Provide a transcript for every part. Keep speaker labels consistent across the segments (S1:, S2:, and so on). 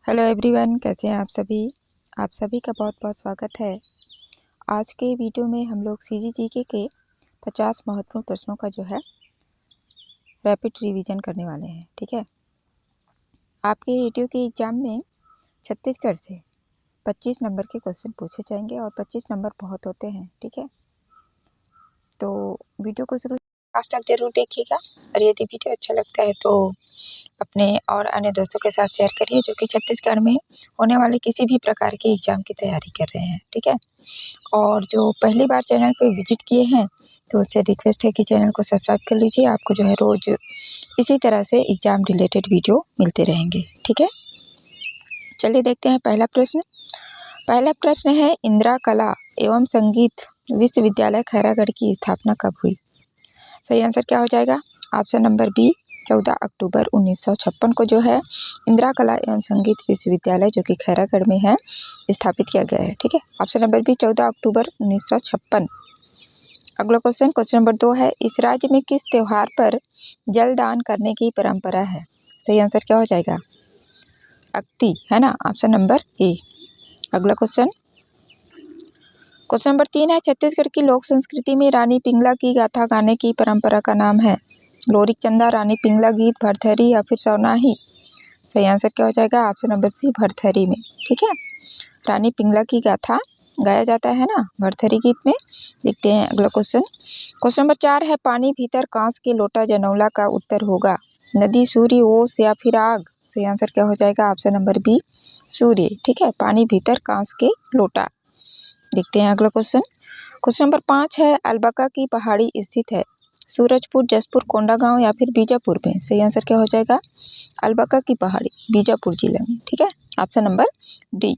S1: Hello everyone, कैसे हैं आप सभी का बहुत बहुत स्वागत है। आज के वीडियो में हम लोग सीजीजीके के 50 महत्वपूर्ण प्रश्नों का जो है रैपिड रिवीजन करने वाले हैं। ठीक है, आपके वीडियो के एग्ज़ाम में छत्तीसगढ़ से 25 नंबर के क्वेश्चन पूछे जाएंगे और 25 नंबर बहुत होते हैं। ठीक है, तो वीडियो को शुरू आज तक जरूर देखिएगा और यदि वीडियो अच्छा लगता है तो अपने और अन्य दोस्तों के साथ शेयर करिए जो कि छत्तीसगढ़ में होने वाले किसी भी प्रकार के एग्ज़ाम की तैयारी कर रहे हैं। ठीक है, और जो पहली बार चैनल पे विजिट किए हैं तो उससे रिक्वेस्ट है कि चैनल को सब्सक्राइब कर लीजिए। आपको जो है रोज़ इसी तरह से एग्ज़ाम रिलेटेड वीडियो मिलते रहेंगे। ठीक है, चलिए देखते हैं पहला प्रश्न है, इंदिरा कला एवं संगीत विश्वविद्यालय खैरागढ़ की स्थापना कब हुई? सही आंसर क्या हो जाएगा? ऑप्शन नंबर बी, 14 अक्टूबर 1956 को जो है इंदिरा कला एवं संगीत विश्वविद्यालय जो कि खैरागढ़ में है स्थापित किया गया है। ठीक है, ऑप्शन नंबर बी 14 अक्टूबर 1956। अगला क्वेश्चन नंबर 2 है, इस राज्य में किस त्यौहार पर जल दान करने की परंपरा है? सही आंसर क्या हो जाएगा? अक्ति, है ना, ऑप्शन नंबर ए। अगला क्वेश्चन नंबर 3 है, छत्तीसगढ़ की लोक संस्कृति में रानी पिंगला की गाथा गाने की परंपरा का नाम है? लोरिक चंदा, रानी पिंगला गीत, भरथरी या फिर सवनाही? सही आंसर क्या हो जाएगा? ऑप्शन नंबर सी, भरथरी में। ठीक है, रानी पिंगला की गाथा गाया जाता है ना भरथरी गीत में। देखते हैं अगला क्वेश्चन नंबर 4 है, पानी भीतर कांस के लोटा जनौला का उत्तर होगा? नदी, सूर्य, ओस या फिर आग? सही आंसर क्या हो जाएगा? ऑप्शन नंबर बी, सूर्य। ठीक है, पानी भीतर कांस के लोटा। देखते हैं अगला क्वेश्चन नंबर 5 है, अलबका की पहाड़ी स्थित है? सूरजपुर, जसपुर, कोंडागांव या फिर बीजापुर में? सही आंसर क्या हो जाएगा? अलबका की पहाड़ी बीजापुर जिले में। ठीक है, ऑप्शन नंबर डी।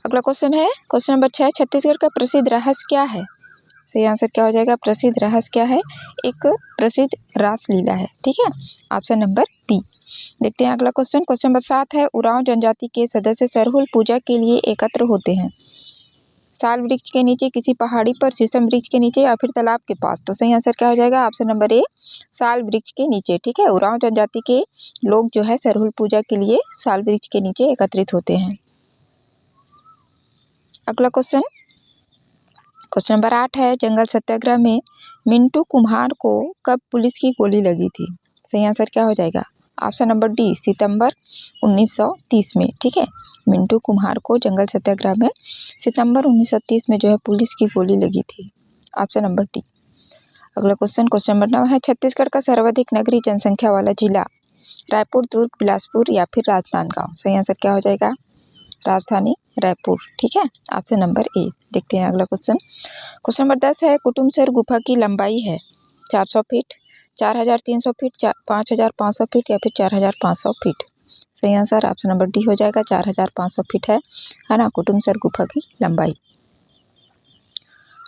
S1: अगला क्वेश्चन नंबर 6, छत्तीसगढ़ का प्रसिद्ध रहस्य क्या है? सही आंसर क्या हो जाएगा? प्रसिद्ध रहस्य क्या है? एक प्रसिद्ध रासलीला है। ठीक है, ऑप्शन नंबर बी। देखते हैं अगला क्वेश्चन नंबर 7 है, उरांव जनजाति के सदस्य सरहुल पूजा के लिए एकत्र होते हैं? साल वृक्ष के नीचे, किसी पहाड़ी पर, शीशम वृक्ष के नीचे या फिर तालाब के पास? तो सही आंसर क्या हो जाएगा? ऑप्शन नंबर ए, साल वृक्ष के नीचे। ठीक है, उरांव जनजाति के लोग जो है सरहुल पूजा के लिए साल वृक्ष के नीचे एकत्रित होते हैं। अगला क्वेश्चन नंबर 8 है, जंगल सत्याग्रह में मिंटू कुम्हार को कब पुलिस की गोली लगी थी? सही आंसर क्या हो जाएगा? ऑप्शन नंबर डी, सितंबर 1930 में। ठीक है, मिंटू कुम्हार को जंगल सत्याग्रह में सितंबर 1930 में जो है पुलिस की गोली लगी थी। Option number D. अगला क्वेश्चन नंबर 9 है, छत्तीसगढ़ का सर्वाधिक नगरीय जनसंख्या वाला जिला? रायपुर, दुर्ग, बिलासपुर या फिर राजनांदगांव? सही आंसर क्या हो जाएगा? राजधानी रायपुर। ठीक है, ऑप्शन नंबर ए। देखते हैं अगला क्वेश्चन नंबर 10 है, कुटुमसर गुफा की लंबाई है 400 फीट, 4300 फीट, 5500 फीट या फिर 4500 फीट? सही आंसर ऑप्शन नंबर डी हो जाएगा, 4500 फीट है ना कुटुमसर गुफा की लंबाई।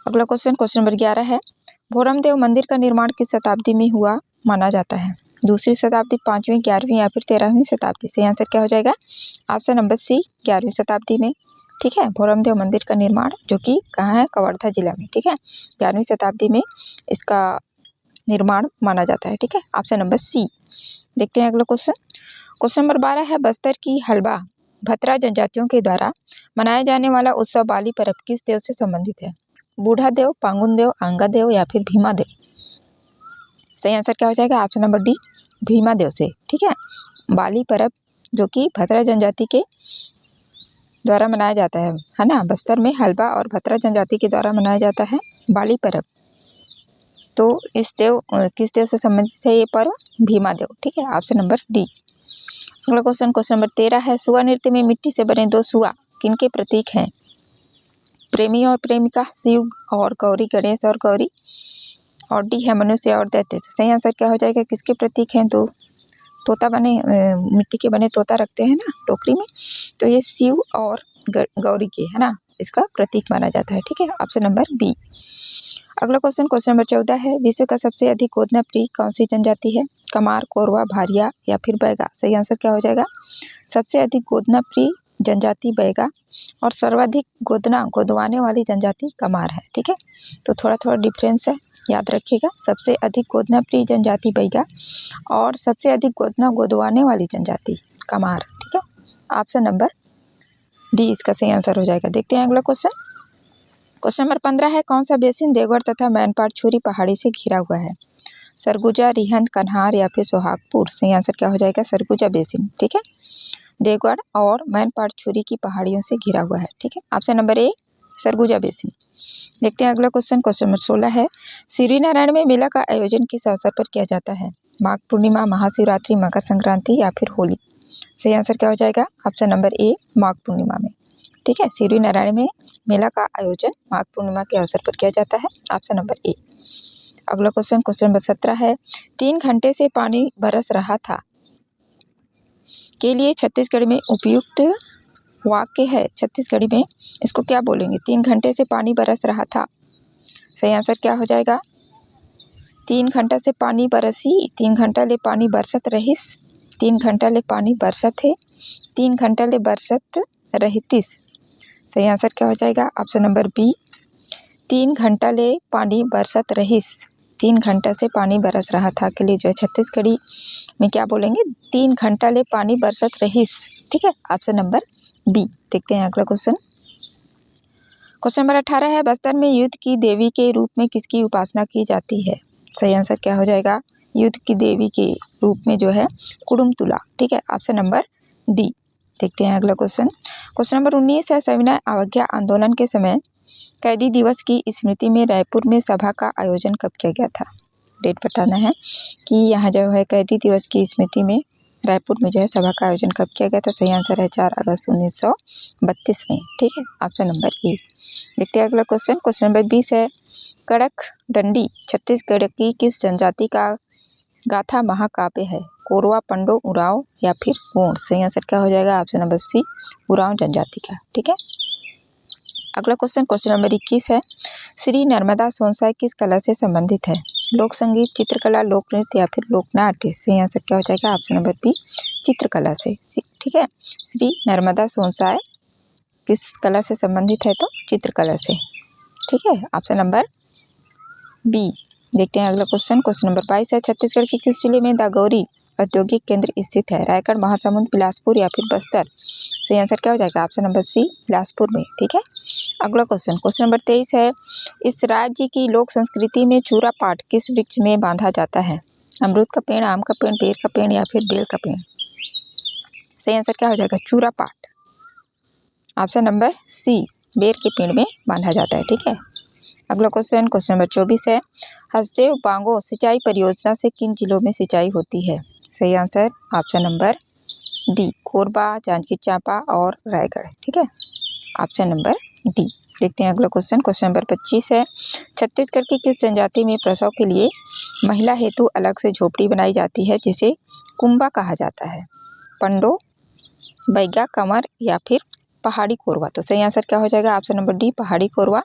S1: अगला क्वेश्चन नंबर 11 है, भोरमदेव मंदिर का निर्माण किस शताब्दी में हुआ माना जाता है? दूसरी शताब्दी, 5वीं, 11वीं या फिर 13वीं शताब्दी? सही आंसर क्या हो जाएगा? ऑप्शन नंबर सी, 11वीं शताब्दी में। ठीक है, भोरमदेव मंदिर का निर्माण जो कि कहाँ है? कवर्धा जिला में। ठीक है, 11वीं शताब्दी में इसका निर्माण माना जाता है। ठीक है, ऑप्शन नंबर सी। देखते हैं अगला क्वेश्चन नंबर 12 है, बस्तर की हलबा भतरा जनजातियों के द्वारा मनाया जाने वाला उत्सव बाली पर्व किस देव से संबंधित है? बूढ़ा देव, पांगुन देव, आंगा देव या फिर भीमा देव? सही आंसर क्या हो जाएगा? ऑप्शन नंबर डी, भीमा देव से। ठीक है, बाली पर्व जो कि भतरा जनजाति के द्वारा मनाया जाता है ना, बस्तर में हलबा और भतरा जनजाति के द्वारा मनाया जाता है बाली पर्व। तो इस देव किस देव से संबंधित है ये पर्व? भीमा देव। ठीक है, ऑप्शन नंबर डी। अगला क्वेश्चन नंबर 13 है, सुआ नृत्य में मिट्टी से बने दो सुआ किनके प्रतीक हैं? प्रेमी और प्रेमिका, शिव और गौरी, गणेश और गौरी, और डी है मनुष्य और दैत्य। तो सही आंसर क्या हो जाएगा? किसके प्रतीक हैं? तो तोता बने मिट्टी के बने तोता रखते हैं ना टोकरी में, तो ये शिव और गौरी के है ना इसका प्रतीक माना जाता है। ठीक है, ऑप्शन नंबर बी। अगला क्वेश्चन नंबर 14 है, विश्व का सबसे अधिक गोदना प्रिय कौन सी जनजाति है? कमार, कोरवा, भारिया या फिर बैगा? सही आंसर क्या हो जाएगा? सबसे अधिक गोदना प्रिय जनजाति बैगा और सर्वाधिक गोदवाने वाली जनजाति कमार है। ठीक है, तो थोड़ा थोड़ा डिफरेंस है, याद रखिएगा। सबसे अधिक गोदना प्रिय जनजाति बैगा और सबसे अधिक गोदवाने वाली जनजाति कमार। ठीक है, ऑप्शन नंबर डी इसका सही आंसर हो जाएगा। देखते हैं अगला क्वेश्चन। क्वेश्चन नंबर 15 है, कौन सा बेसिन देवगढ़ तथा मैनपाट छुरी पहाड़ी से घिरा हुआ है? सरगुजा, रिहंद, कन्हार या फिर सोहागपुर? सही आंसर क्या हो जाएगा? सरगुजा बेसिन। ठीक है, देवगढ़ और मैनपाट छुरी की पहाड़ियों से घिरा हुआ है। ठीक है, option number A Surguja basin. देखते हैं अगला क्वेश्चन। क्वेश्चन नंबर 16 है, श्रीनारायण में मेला का आयोजन किस अवसर पर किया जाता है? माघ पूर्णिमा, महाशिवरात्रि, मकर संक्रांति या फिर होली? सही आंसर क्या हो जाएगा? Option number A Magh Purnima में। ठीक है, श्रीनारायण में मेला का आयोजन माघ पूर्णिमा के अवसर पर किया जाता है। Option number A. अगला क्वेश्चन। क्वेश्चन नंबर 17 है, 3 घंटे से पानी बरस रहा था के लिए छत्तीसगढ़ में उपयुक्त वाक्य है। छत्तीसगढ़ी में इसको क्या बोलेंगे? 3 घंटे से पानी बरस रहा था। सही आंसर क्या हो जाएगा? 3 घंटा से पानी बरसी, 3 घंटा ले पानी बरसत रहिस, 3 घंटा ले पानी बरसत है, 3 घंटा ले बरसत रहितिस। सही आंसर क्या हो जाएगा? ऑप्शन नंबर बी 3 घंटा ले पानी बरसत रहिस। 3 घंटा से पानी बरस रहा था के लिए जो है छत्तीसगढ़ी में क्या बोलेंगे? 3 घंटा ले पानी बरसत रहिस। ठीक है, ऑप्शन नंबर बी। देखते हैं अगला क्वेश्चन। क्वेश्चन नंबर 18 है, बस्तर में युद्ध की देवी के रूप में किसकी उपासना की जाती है? सही आंसर क्या हो जाएगा? युद्ध की देवी के रूप में जो है कुडुमतुला। ठीक है, ऑप्शन नंबर डी। देखते हैं अगला क्वेश्चन। क्वेश्चन नंबर 19 है, सविनय अवज्ञा आंदोलन के समय कैदी दिवस की स्मृति में रायपुर में सभा का आयोजन कब किया गया था? डेट बताना है कि यहाँ जो है कैदी दिवस की स्मृति में रायपुर में जो है सभा का आयोजन कब किया गया था? सही आंसर है 4 अगस्त 1932 में। ठीक है, ऑप्शन नंबर ए। देखते हैं अगला क्वेश्चन। क्वेश्चन नंबर 20 है, कड़क डंडी छत्तीसगढ़ की किस जनजाति का गाथा महाकाव्य है? कोरवा, पंडो, उरांव या फिर गोंड? सही आंसर क्या हो जाएगा? ऑप्शन नंबर सी उरांव जनजाति का। ठीक है, अगला क्वेश्चन। क्वेश्चन नंबर 21 है, श्री नर्मदा सोनसाई किस कला से संबंधित है? लोक संगीत, चित्रकला, लोक नृत्य या फिर लोकनाट्य? सही आंसर क्या हो जाएगा? ऑप्शन नंबर बी चित्रकला से। ठीक है, श्री नर्मदा सोनसाई किस कला से संबंधित है? तो चित्रकला से। ठीक है, ऑप्शन नंबर बी। देखते हैं अगला क्वेश्चन। क्वेश्चन नंबर 22 है, छत्तीसगढ़ के किस जिले में दागौरी औद्योगिक केंद्र स्थित है? रायगढ़, महासमुंद, बिलासपुर या फिर बस्तर? सही आंसर क्या हो जाएगा? ऑप्शन नंबर सी बिलासपुर में। ठीक है, अगला क्वेश्चन। क्वेश्चन नंबर 23 है, इस राज्य की लोक संस्कृति में चूरा पाट किस वृक्ष में बांधा जाता है? अमरूद का पेड़, आम का पेड़, बेर का पेड़ या फिर बेल का पेड़? सही आंसर क्या हो जाएगा? चूरा पाट। ऑप्शन नंबर सी बेर के पेड़ में बांधा जाता है। ठीक है, अगला क्वेश्चन। क्वेश्चन नंबर 24 है, हसदेव बांगो सिंचाई परियोजना से किन जिलों में सिंचाई होती है? सही answer option number D Korba, Janjgir Champa और रायगढ़। ठीक है, ऑप्शन नंबर डी। देखते हैं अगला क्वेश्चन। क्वेश्चन नंबर 25 है, छत्तीसगढ़ की किस जनजाति में प्रसव के लिए महिला हेतु अलग से झोपड़ी बनाई जाती है जिसे कुंबा कहा जाता है? पंडो, बैगा, कंवर या फिर पहाड़ी कोरवा? तो सही आंसर क्या हो जाएगा? ऑप्शन नंबर डी पहाड़ी कोरवा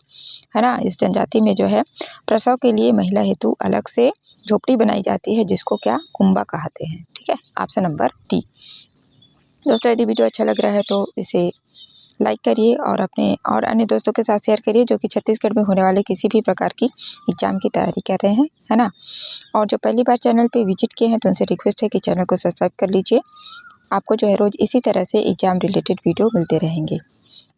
S1: है ना। इस जनजाति में जो है प्रसव के लिए महिला हेतु अलग से झोपड़ी बनाई जाती है जिसको क्या कुंबा कहते हैं। ठीक है, ऑप्शन नंबर डी। दोस्तों, यदि वीडियो अच्छा लग रहा है तो इसे लाइक करिए और अपने और अन्य दोस्तों के साथ शेयर करिए जो कि छत्तीसगढ़ में होने वाले किसी भी प्रकार की एग्जाम की तैयारी कर रहे हैं, है ना। और जो पहली बार चैनल पे विजिट किए हैं तो उनसे रिक्वेस्ट है कि चैनल को सब्सक्राइब कर लीजिए। आपको जो है रोज़ इसी तरह से एग्जाम रिलेटेड वीडियो मिलते रहेंगे।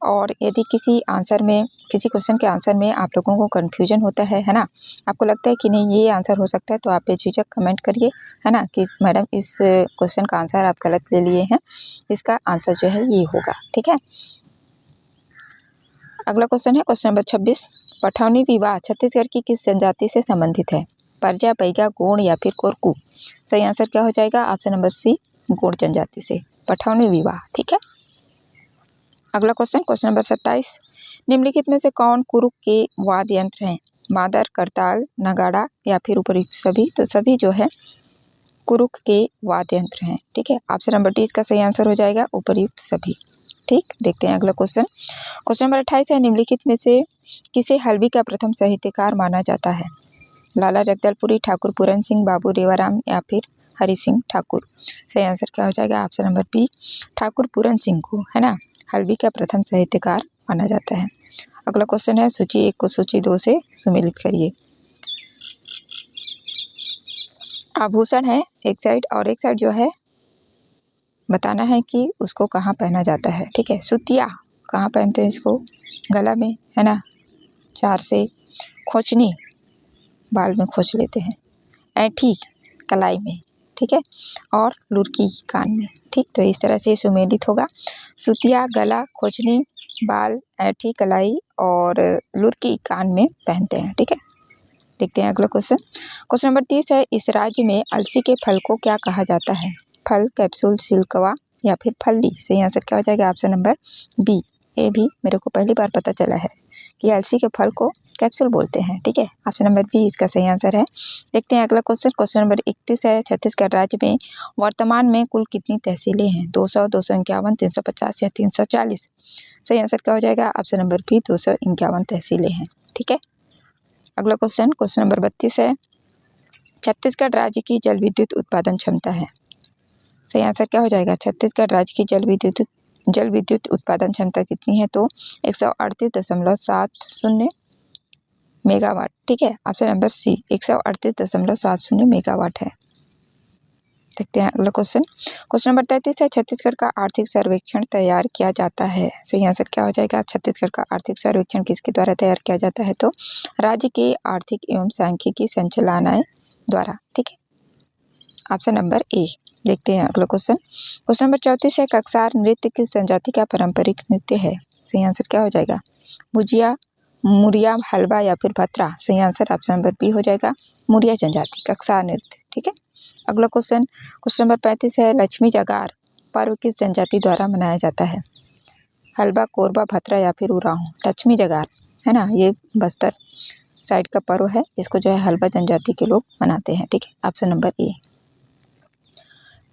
S1: और यदि किसी क्वेश्चन के आंसर में आप लोगों को कन्फ्यूजन होता है ना, आपको लगता है कि नहीं ये आंसर हो सकता है, तो आप बेझिझक कमेंट करिए, है ना, कि मैडम इस क्वेश्चन का आंसर आप गलत ले लिए हैं, इसका आंसर जो है ये होगा। ठीक है, अगला क्वेश्चन है क्वेश्चन नंबर 26, पठौनी विवाह छत्तीसगढ़ की किस जनजाति से संबंधित है? परजा, बैगा, गोंड या फिर कोरकू? सही आंसर क्या हो जाएगा? ऑप्शन नंबर सी गोंड जनजाति से पठौनी विवाह। ठीक है, अगला क्वेश्चन। क्वेश्चन नंबर 27, निम्नलिखित में से कौन कुरुक के वाद्य यंत्र हैं? मादर, करताल, नगाड़ा या फिर उपयुक्त सभी? तो सभी जो है कुरुक के वाद्य यंत्र हैं। ठीक है, ऑप्शन नंबर डी इसका सही आंसर हो जाएगा, उपयुक्त सभी। ठीक, देखते हैं अगला क्वेश्चन। क्वेश्चन नंबर 28 है, निम्नलिखित में से किसे हल्बी का प्रथम साहित्यकार माना जाता है? लाला जगदलपुरी, ठाकुर पूरन सिंह, बाबू रेवाराम या फिर हरि सिंह ठाकुर? सही आंसर क्या हो जाएगा? Option number B Thakur Puran Singh को, है ना, हल्बी का प्रथम साहित्यकार माना जाता है। अगला क्वेश्चन है, सूची 1 को सूची 2 से सुमेलित करिए। आभूषण है एक साइड और एक साइड जो है बताना है कि उसको कहाँ पहना जाता है। ठीक है, सुतिया कहाँ पहनते हैं इसको, गला में, है ना। 4 से खोचनी, बाल में खोच लेते हैं। ऐंठी कलाई में, ठीक है, और लुरकी कान में। ठीक, तो इस तरह से सुमेलित होगा। सुतिया गला, खोचनी, बाल, ऐंठी कलाई और लुरकी कान में पहनते हैं। ठीक है, देखते हैं अगला क्वेश्चन। क्वेश्चन नंबर 30 है, इस राज्य में अलसी के फल को क्या कहा जाता है। फल, कैप्सूल, सिल्कवा या फिर फल्ली। सही आंसर क्या हो जाएगा, ऑप्शन नंबर बी। ये भी मेरे को पहली बार पता चला है कि अलसी के फल को कैप्सूल बोलते हैं। ठीक है, ऑप्शन नंबर बी इसका सही आंसर है। देखते हैं अगला क्वेश्चन। क्वेश्चन नंबर 31 है, छत्तीसगढ़ राज्य में वर्तमान में कुल कितनी तहसीलें हैं। 200, 251, 350 या 340। सही आंसर क्या हो जाएगा, ऑप्शन नंबर बी 251 तहसीलें हैं। ठीक है, अगला क्वेश्चन। क्वेश्चन नंबर 32 है, छत्तीसगढ़ राज्य की जल विद्युत उत्पादन क्षमता है। सही आंसर क्या हो जाएगा, छत्तीसगढ़ राज्य की जल विद्युत उत्पादन क्षमता कितनी है, तो 138.70 मेगावाट। ठीक है, ऑप्शन नंबर सी 138.70 मेगावाट है। देखते हैं अगला क्वेश्चन। क्वेश्चन नंबर 33 है, छत्तीसगढ़ का आर्थिक सर्वेक्षण तैयार किया जाता है। सही आंसर क्या हो जाएगा, छत्तीसगढ़ का आर्थिक सर्वेक्षण किसके द्वारा तैयार किया जाता है, तो राज्य के आर्थिक एवं सांख्यिकी संचालनालय द्वारा। ठीक है, ऑप्शन नंबर ए। देखते हैं अगला क्वेश्चन। क्वेश्चन नंबर 34 है, कक्सार नृत्य किस जनजाति का पारंपरिक नृत्य है। सही आंसर क्या हो जाएगा, भुजिया, मुरिया, हलवा या फिर भत्रा। सही आंसर ऑप्शन नंबर बी हो जाएगा, मुरिया जनजाति कक्सार नृत्य। ठीक है, अगला क्वेश्चन। क्वेश्चन नंबर 35 है, लक्ष्मी जगार पर्व किस जनजाति द्वारा मनाया जाता है। हलवा, कोरबा, भत्रा या फिर उरांव। लक्ष्मी जगार है ना, ये बस्तर साइड का पर्व है, इसको जो है हलवा जनजाति के लोग मनाते हैं। ठीक है, ऑप्शन नंबर ए।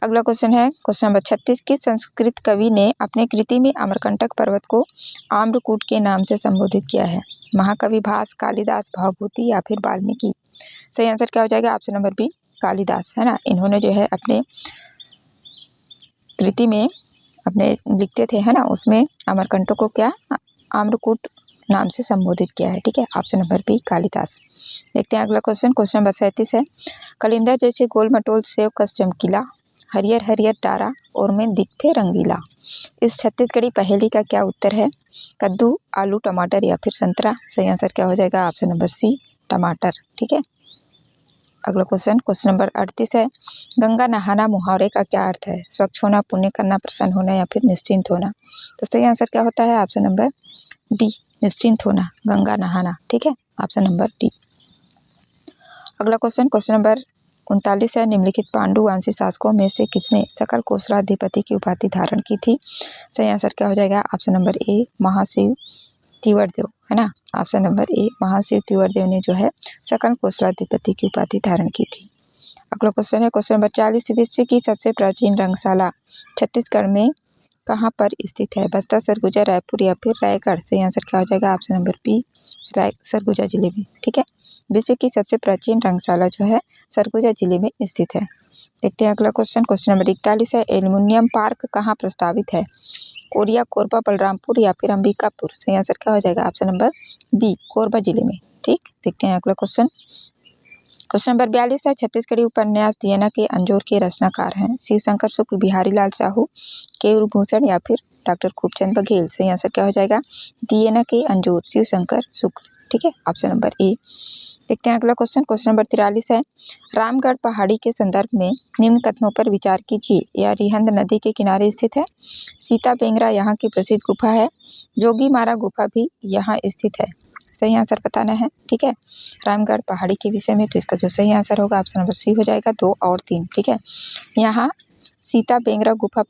S1: अगला क्वेश्चन है क्वेश्चन नंबर 36, किस संस्कृत कवि ने अपने कृति में अमरकंटक पर्वत को आम्रकूट के नाम से संबोधित किया है। महाकवि भास, कालिदास, भवभूति या फिर वाल्मीकि। सही आंसर क्या हो जाएगा, ऑप्शन नंबर बी कालिदास, है ना। इन्होंने जो है अपने कृति में अपने लिखते थे, है ना, उसमें अमरकंटक को क्या आम्रकूट नाम से संबोधित किया है। ठीक है, ऑप्शन नंबर बी कालिदास। देखते हैं अगला क्वेश्चन। क्वेश्चन नंबर 37 है, कलिंदर जैसे गोल मटोल सेव कस चमकीला, हरियर हरियर डारा और में दिखते रंगीला। इस छत्तीसगढ़ी पहेली का क्या उत्तर है, कद्दू, आलू, टमाटर या फिर संतरा। सही आंसर क्या हो जाएगा, ऑप्शन नंबर सी टमाटर। ठीक है, अगला क्वेश्चन। क्वेश्चन नंबर 38 है, गंगा नहाना मुहावरे का क्या अर्थ है। स्वच्छ होना, पुण्य करना, प्रसन्न होना या फिर निश्चिंत होना। तो सही आंसर क्या होता है, ऑप्शन नंबर डी निश्चिंत होना, गंगा नहाना। ठीक है, ऑप्शन नंबर डी। अगला क्वेश्चन। क्वेश्चन नंबर 39 है, निम्नलिखित पांडु वंशी शासकों में से किसने सकल कोसलाधिपति की उपाधि धारण की थी। सही आंसर क्या हो जाएगा, ऑप्शन नंबर ए महाशिव तिवर्देव, है ना। ऑप्शन नंबर ए महाशिव तिवर्देव ने जो है सकल कोसलाधिपति की उपाधि धारण की थी। अगला क्वेश्चन है क्वेश्चन नंबर 40, विश्व की सबसे प्राचीन रंगशाला छत्तीसगढ़ में कहाँ पर स्थित है। बस्तर, सरगुजा, रायपुर या फिर रायगढ़। सही आंसर क्या हो जाएगा, ऑप्शन नंबर बी सरगुजा जिले में। ठीक है, विश्व की सबसे प्राचीन रंगशाला जो है सरगुजा जिले में स्थित है। देखते हैं अगला क्वेश्चन। क्वेश्चन नंबर 41 है, एल्युमिनियम पार्क कहाँ प्रस्तावित है। कोरिया, कोरबा, बलरामपुर या फिर अंबिकापुर। सही आंसर क्या हो जाएगा, ऑप्शन नंबर बी कोरबा जिले में। ठीक, देखते हैं अगला क्वेश्चन। क्वेश्चन नंबर 42 है, छत्तीसगढ़ी उपन्यास दियना के अंजोर के रचनाकार हैं शिवशंकर शुक्ल, बिहारी लाल साहू, केयूर भूषण या फिर डॉक्टर खूबचंद बघेल। सही आंसर क्या हो जाएगा, दियना के अंजोर शिवशंकर शुक्ल। ठीक है, ऑप्शन नंबर ए। देखते हैं अगला क्वेश्चन। क्वेश्चन नंबर 43 है, रामगढ़ पहाड़ी के संदर्भ में निम्न कथनों पर विचार कीजिए। यह रिहंद नदी के किनारे स्थित है, सीता बेंगरा यहाँ की प्रसिद्ध गुफा है, जोगी मारा गुफा भी यहाँ स्थित है। सही आंसर बताना है। ठीक है, रामगढ़ पहाड़ी के विषय में, तो इसका जो सही आंसर होगा ऑप्शन नंबर सी हो जाएगा, 2 और 3। ठीक है, यहाँ सीता बेंगरा गुफा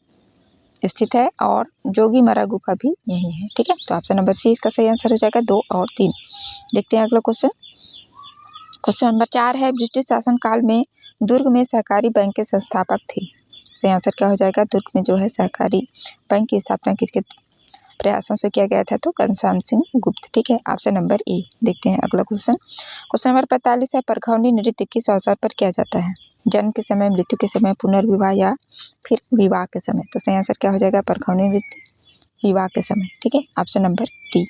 S1: स्थित है और जोगी मारा गुफा भी यही है। ठीक है, तो ऑप्शन नंबर सी इसका सही आंसर हो जाएगा, 2 और 3। देखते हैं अगला क्वेश्चन। क्वेश्चन नंबर 4 है, ब्रिटिश शासनकाल में दुर्ग में सहकारी बैंक के संस्थापक थे। सही आंसर क्या हो जाएगा, दुर्ग में जो है सहकारी बैंक की स्थापना किसके प्रयासों से किया गया था, तो घनश्याम सिंह गुप्त। ठीक है, ऑप्शन नंबर ए। देखते हैं अगला क्वेश्चन। क्वेश्चन नंबर 45 है, परखौनी नृत्य किस अवसर पर किया जाता है। जन्म के समय, मृत्यु के समय, पुनर्विवाह या फिर विवाह के समय। तो सही आंसर क्या हो जाएगा, परखौनी नृत्य विवाह के समय। ठीक है, ऑप्शन नंबर डी।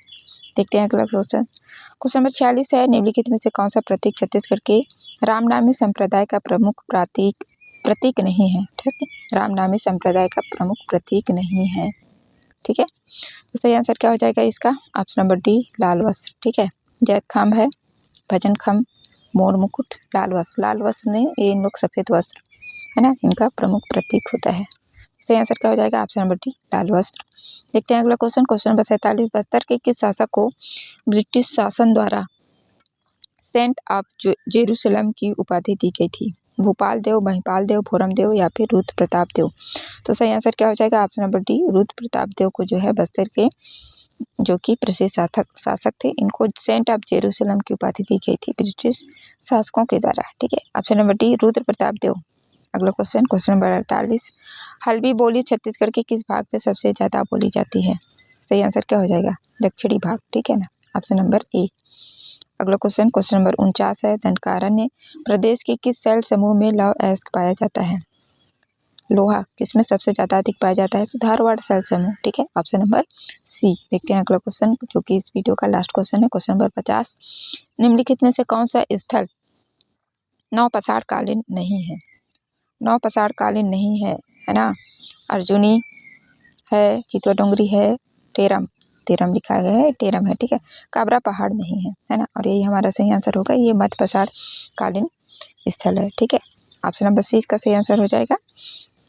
S1: देखते हैं अगला क्वेश्चन। क्वेश्चन नंबर 46 है, निम्नलिखित में से कौन सा प्रतीक छत्तीसगढ़ के रामनामी संप्रदाय का प्रमुख प्रतीक प्रतीक नहीं है। ठीक है, रामनामी संप्रदाय का प्रमुख प्रतीक नहीं है। ठीक है, तो सही आंसर क्या हो जाएगा इसका? ऑप्शन नंबर डी, लाल वस्त्र। ठीक है, जैत खाम्ब है, भजन खाम्ब, मोर मुकुट, लाल वस्त्र। लाल वस्त्र नहीं, ये इन लोग सफ़ेद वस्त्र है ना, इनका प्रमुख प्रतीक होता है। सही आंसर क्या हो जाएगा? ऑप्शन नंबर डी, लाल वस्त्र। देखते हैं अगला क्वेश्चन। क्वेश्चन नंबर 47, बस्तर के किस शासक को ब्रिटिश शासन द्वारा सेंट ऑफ जेरूसलम की उपाधि दी गई थी? भूपाल देव, महिपाल देव, भोरम देव या फिर रुद्र प्रताप देव? तो सही आंसर क्या हो जाएगा? Option number D, Rudra Pratap Dev को जो है बस्तर के जो कि प्रसिद्ध शासक थे, इनको सेंट ऑफ जेरूसलम की उपाधि दी गई थी ब्रिटिश शासकों के द्वारा। ठीक है, option number D, Rudra Pratap Dev. अगला क्वेश्चन, क्वेश्चन नंबर 48, हल्बी बोली छत्तीसगढ़ के किस भाग में सबसे ज़्यादा बोली जाती है? सही आंसर क्या हो जाएगा? दक्षिणी भाग। ठीक है ना, ऑप्शन नंबर ए। अगला क्वेश्चन, क्वेश्चन नंबर 49 है, दंडकारण्य प्रदेश के किस शैल समूह में लौह अयस्क पाया जाता है? लोहा किसमें सबसे ज़्यादा अधिक पाया जाता है? तो धारवाड़ शैल समूह। ठीक है, ऑप्शन नंबर सी। देखते हैं अगला क्वेश्चन, जो कि इस वीडियो का लास्ट क्वेश्चन है। क्वेश्चन नंबर 50, निम्नलिखित में से कौन सा स्थल नौपसार कालीन नहीं है? नौपसार कालीन नहीं है, है ना? अर्जुनी है, चितवा डोंगरी है, टेरम, टेरम लिखा गया है, टेरम है। ठीक है, काबरा पहाड़ नहीं है, है ना? और यही हमारा सही आंसर होगा, ये मध्यपसार कालीन स्थल है। ठीक है, ऑप्शन नंबर सी इसका सही आंसर हो जाएगा।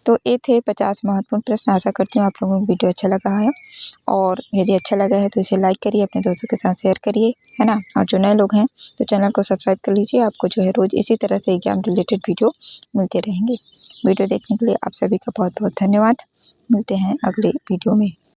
S1: तो ये थे 50 महत्वपूर्ण प्रश्न। आशा करती हूँ आप लोगों को वीडियो अच्छा लगा है, और यदि अच्छा लगा है तो इसे लाइक करिए, अपने दोस्तों के साथ शेयर करिए, है ना? और जो नए लोग हैं तो चैनल को सब्सक्राइब कर लीजिए, आपको जो है रोज़ इसी तरह से एग्जाम रिलेटेड वीडियो मिलते रहेंगे। वीडियो देखने के लिए आप सभी का बहुत बहुत धन्यवाद। मिलते हैं अगले वीडियो में।